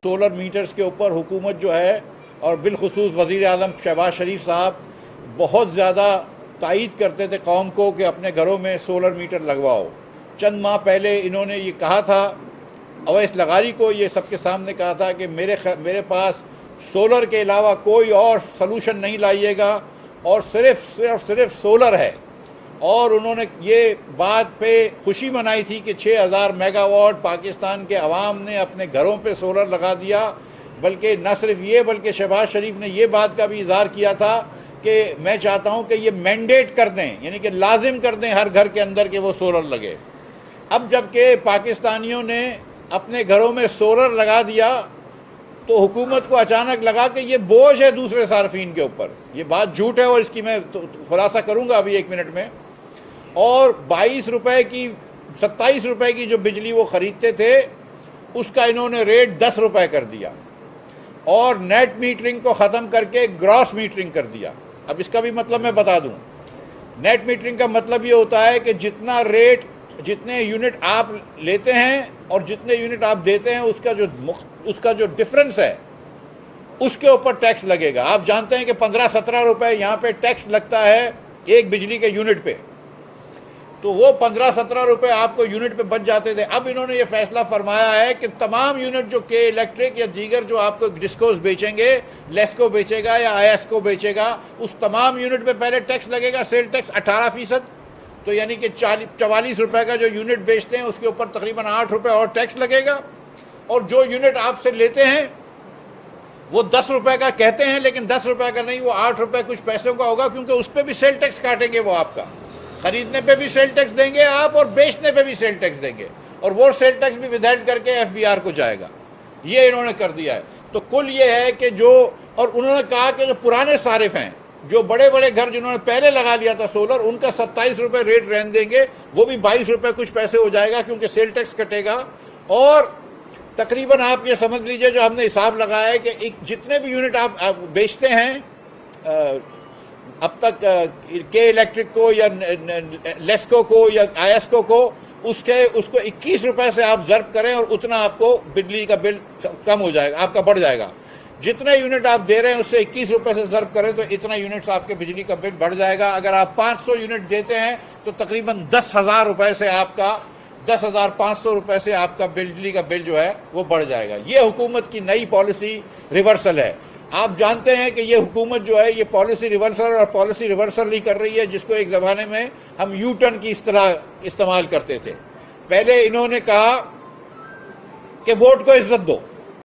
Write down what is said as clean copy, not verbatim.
Solar matters کے اوپر حکومت جو ہے اور بالخصوص وزیر اعظم شہباز شریف صاحب بہت زیادہ تائید کرتے تھے قوم کو کہ اپنے گھروں میں سولر میٹر لگواؤ. چند ماہ پہلے انہوں نے یہ کہا تھا، اویس لغاری کو یہ سب کے سامنے کہا تھا کہ میرے پاس سولر کے علاوہ کوئی اور سلوشن نہیں لائیے گا اور صرف سولر ہے. اور انہوں نے یہ بات پہ خوشی منائی تھی کہ 6000 میگا واٹ پاکستان کے عوام نے اپنے گھروں پہ سولر لگا دیا. بلکہ نہ صرف یہ بلکہ شہباز شریف نے یہ بات کا بھی اظہار کیا تھا کہ میں چاہتا ہوں کہ یہ مینڈیٹ کر دیں، یعنی کہ لازم کر دیں ہر گھر کے اندر کہ وہ سولر لگے. اب جب کہ پاکستانیوں نے اپنے گھروں میں سولر لگا دیا تو حکومت کو اچانک لگا کہ یہ بوجھ ہے دوسرے صارفین کے اوپر. یہ بات جھوٹ ہے اور اس کی میں خلاصہ کروں گا ابھی 1 منٹ میں. اور 22 روپے کی 27 روپے کی جو بجلی وہ خریدتے تھے اس کا انہوں نے ریٹ 10 روپے کر دیا اور نیٹ میٹرنگ کو ختم کر کے گراس میٹرنگ کر دیا. اب اس کا بھی مطلب میں بتا دوں. نیٹ میٹرنگ کا مطلب یہ ہوتا ہے کہ جتنا ریٹ جتنے یونٹ آپ لیتے ہیں اور جتنے یونٹ آپ دیتے ہیں اس کا جو ڈفرنس ہے اس کے اوپر ٹیکس لگے گا. آپ جانتے ہیں کہ 15-17 روپے یہاں پہ ٹیکس لگتا ہے ایک بجلی کے یونٹ پہ. تو وہ 15-17 روپے آپ کو یونٹ پہ بچ جاتے تھے. اب انہوں نے یہ فیصلہ فرمایا ہے کہ تمام یونٹ جو کہ الیکٹرک یا دیگر جو آپ کو ڈسکوز بیچیں گے، لیسکو بیچے گا یا آئی ایس کو بیچے گا، اس تمام یونٹ پہ پہلے ٹیکس لگے گا، سیل ٹیکس 18%. تو یعنی کہ 44 روپے کا جو یونٹ بیچتے ہیں اس کے اوپر تقریباً 8 روپے اور ٹیکس لگے گا. اور جو یونٹ آپ سے لیتے ہیں وہ 10 روپے کا کہتے ہیں لیکن 10 روپے کا نہیں، وہ 8 روپے کچھ پیسوں کا ہوگا کیونکہ اس پہ بھی سیل ٹیکس کاٹیں گے. وہ آپ کا خریدنے پہ بھی سیل ٹیکس دیں گے آپ اور بیچنے پہ بھی سیل ٹیکس دیں گے اور وہ سیل ٹیکس بھی ودہیلڈ کر کے FBR کو جائے گا. یہ انہوں نے کر دیا ہے. تو کل یہ ہے کہ اور انہوں نے کہا کہ جو پرانے صارف ہیں، جو بڑے بڑے گھر جنہوں نے پہلے لگا لیا تھا سولر، ان کا 27 روپے ریٹ رہن دیں گے، وہ بھی 22 روپے کچھ پیسے ہو جائے گا کیونکہ سیل ٹیکس کٹے گا. اور تقریباً آپ یہ سمجھ لیجئے جو ہم نے حساب لگایا ہے کہ جتنے بھی یونٹ آپ بیچتے ہیں اب تک کے الیکٹرک کو یا لیسکو کو یا آئی ایس کو اس کو 21 روپے سے آپ ضرب کریں اور اتنا آپ کو بجلی کا بل کم ہو جائے گا، آپ کا بڑھ جائے گا. جتنے یونٹ آپ دے رہے ہیں اس سے 21 روپے سے ضرب کریں تو اتنا یونٹس آپ کے بجلی کا بل بڑھ جائے گا. اگر آپ 500 یونٹ دیتے ہیں تو تقریباً 10,000 روپے سے آپ کا 10,500 روپے سے آپ کا بجلی کا بل جو ہے وہ بڑھ جائے گا. یہ حکومت کی نئی پالیسی ریورسل ہے. آپ جانتے ہیں کہ یہ حکومت جو ہے یہ پالیسی ریورسل نہیں کر رہی ہے جس کو ایک زمانے میں ہم یو ٹرن کی اصطلاح استعمال کرتے تھے. پہلے انہوں نے کہا کہ ووٹ کو عزت دو،